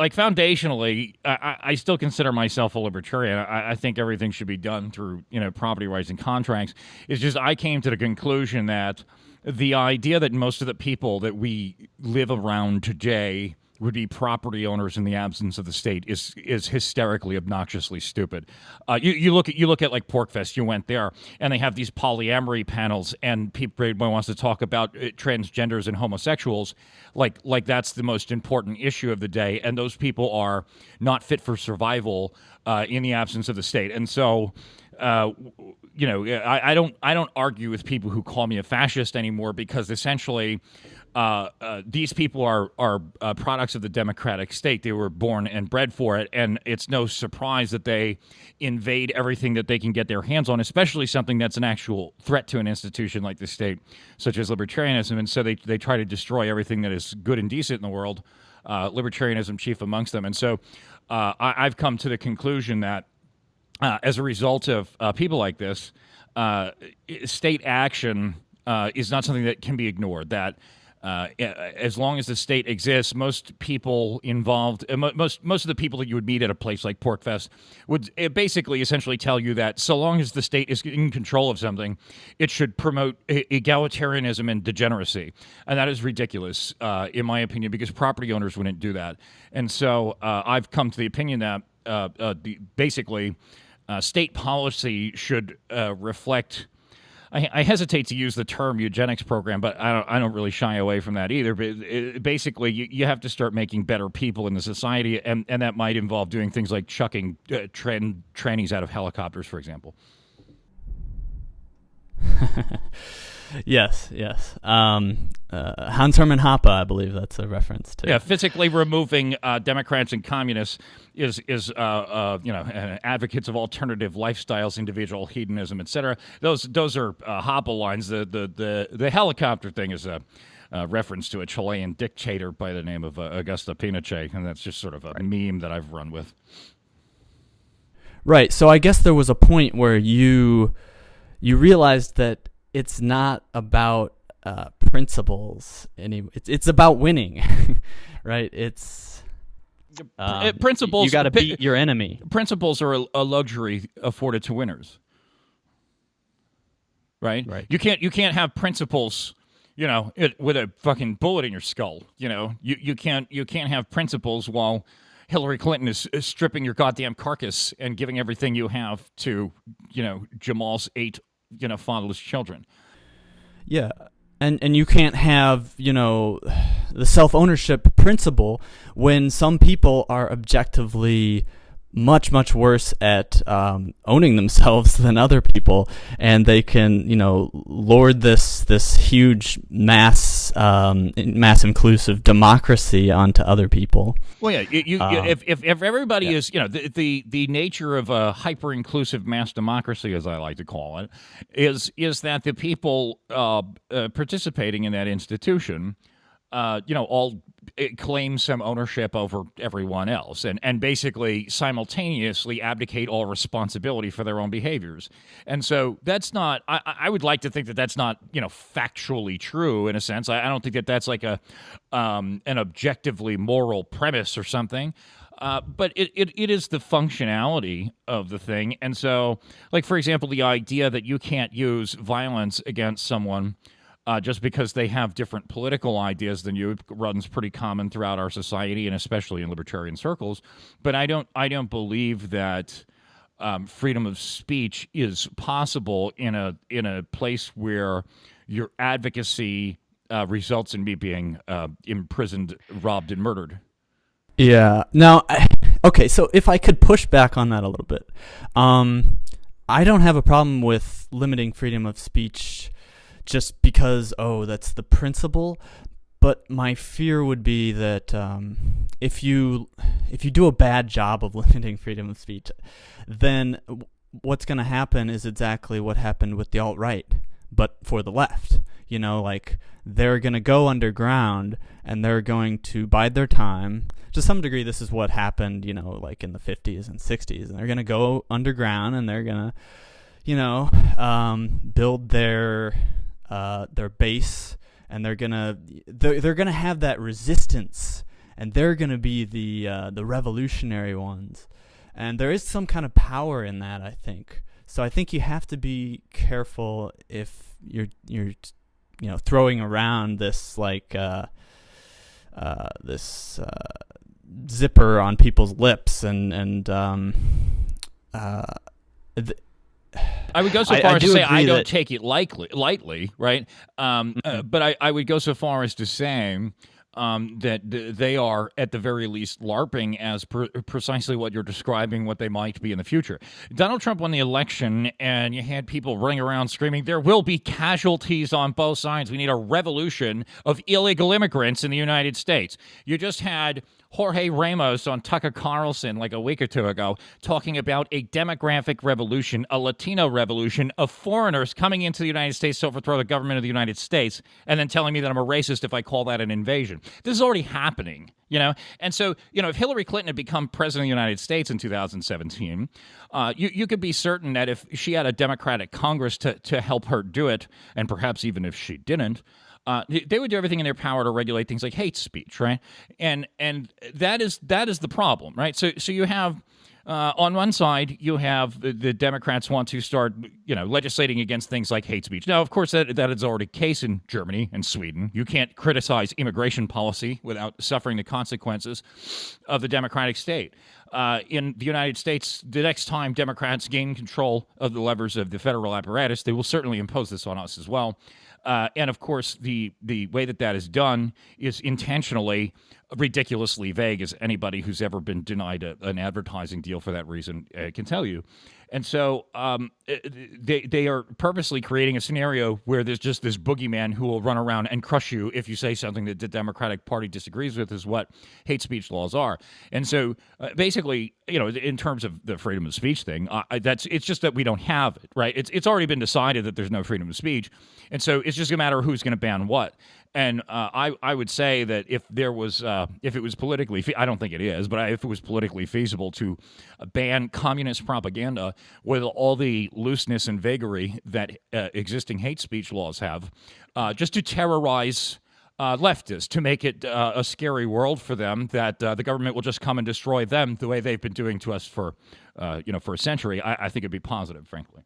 like foundationally, I still consider myself a libertarian. I think everything should be done through, property rights and contracts. It's just I came to the conclusion that the idea that most of the people that we live around today would be property owners in the absence of the state is hysterically, obnoxiously stupid. You look at like Porkfest. You went there, and they have these polyamory panels, and everyone wants to talk about transgenders and homosexuals, like that's the most important issue of the day, and those people are not fit for survival in the absence of the state, and so. I don't argue with people who call me a fascist anymore because essentially these people are products of the democratic state. They were born and bred for it, and it's no surprise that they invade everything that they can get their hands on, especially something that's an actual threat to an institution like the state, such as libertarianism. And so they try to destroy everything that is good and decent in the world, libertarianism chief amongst them. And so I've come to the conclusion that as a result of people like this, state action is not something that can be ignored. That as long as the state exists, most people involved, most of the people that you would meet at a place like Porkfest would basically essentially tell you that so long as the state is in control of something, it should promote egalitarianism and degeneracy. And that is ridiculous, in my opinion, because property owners wouldn't do that. And so I've come to the opinion that basically state policy should reflect. I hesitate to use the term eugenics program, but I don't really shy away from that either. But basically, you have to start making better people in the society, and that might involve doing things like chucking trannies out of helicopters, for example. Yes. Hans Hermann Hoppe, I believe that's a reference to. Yeah, physically removing Democrats and communists is advocates of alternative lifestyles, individual hedonism, etc. Those are Hoppe lines. The helicopter thing is a reference to a Chilean dictator by the name of Augusto Pinochet, and that's just sort of a meme that I've run with. Right. So I guess there was a point where you realized that it's not about principles it's about winning. Right? It's principles. You got to beat your enemy. Principles are a luxury afforded to winners. Right? You can't have principles, with a fucking bullet in your skull. You can't have principles while Hillary Clinton is stripping your goddamn carcass and giving everything you have to, Jamal's 8 fatherless children. Yeah. And you can't have, the self-ownership principle when some people are objectively much, much worse at owning themselves than other people, and they can, lord this huge mass inclusive democracy onto other people. Well, yeah, if everybody is, the nature of a hyper-inclusive mass democracy, as I like to call it, is that the people participating in that institution, all claim some ownership over everyone else and basically simultaneously abdicate all responsibility for their own behaviors. And so that's not, I would like to think that that's not, factually true in a sense. I don't think that that's like an objectively moral premise or something. But it is the functionality of the thing. And so, like, for example, the idea that you can't use violence against someone just because they have different political ideas than you runs pretty common throughout our society, and especially in libertarian circles. But I don't believe that freedom of speech is possible in a place where your advocacy results in me being imprisoned, robbed, and murdered. Yeah. Now, okay, so if I could push back on that a little bit, I don't have a problem with limiting freedom of speech just because, that's the principle. But my fear would be that if you do a bad job of limiting freedom of speech, then what's going to happen is exactly what happened with the alt-right, but for the left. They're going to go underground and they're going to bide their time. To some degree, this is what happened, like in the 50s and 60s. And they're going to go underground and they're going to, build their base, and they're gonna have that resistance and they're going to be the revolutionary ones. And there is some kind of power in that, I think. So I think you have to be careful if you're throwing around this zipper on people's lips I would go so far as to say I don't take it lightly, right? But I would go so far as to say that they are, at the very least, LARPing as precisely what you're describing what they might be in the future. Donald Trump won the election, and you had people running around screaming, there will be casualties on both sides. We need a revolution of illegal immigrants in the United States. You just had Jorge Ramos on Tucker Carlson like a week or two ago talking about a demographic revolution, a Latino revolution of foreigners coming into the United States to overthrow the government of the United States, and then telling me that I'm a racist if I call that an invasion. This is already happening, And so, if Hillary Clinton had become president of the United States in 2017, you could be certain that if she had a Democratic Congress to help her do it, and perhaps even if she didn't, they would do everything in their power to regulate things like hate speech, right? And that is the problem, right? So you have on one side you have the Democrats want to start legislating against things like hate speech. Now, of course, that is already the case in Germany and Sweden. You can't criticize immigration policy without suffering the consequences of the democratic state. In the United States, the next time Democrats gain control of the levers of the federal apparatus, they will certainly impose this on us as well. And of course, the way that is done is intentionally ridiculously vague, as anybody who's ever been denied an advertising deal for that reason can tell you. And so they are purposely creating a scenario where there's just this boogeyman who will run around and crush you if you say something that the Democratic Party disagrees with, is what hate speech laws are. And so basically, in terms of the freedom of speech thing, it's just that we don't have it, right? It's already been decided that there's no freedom of speech. And so it's just a matter of who's going to ban what. And I would say that if it was politically, I don't think it is, but if it was politically feasible to ban communist propaganda with all the looseness and vagary that existing hate speech laws have, just to terrorize leftists, to make it a scary world for them, that the government will just come and destroy them the way they've been doing to us for a century, I think it'd be positive, frankly.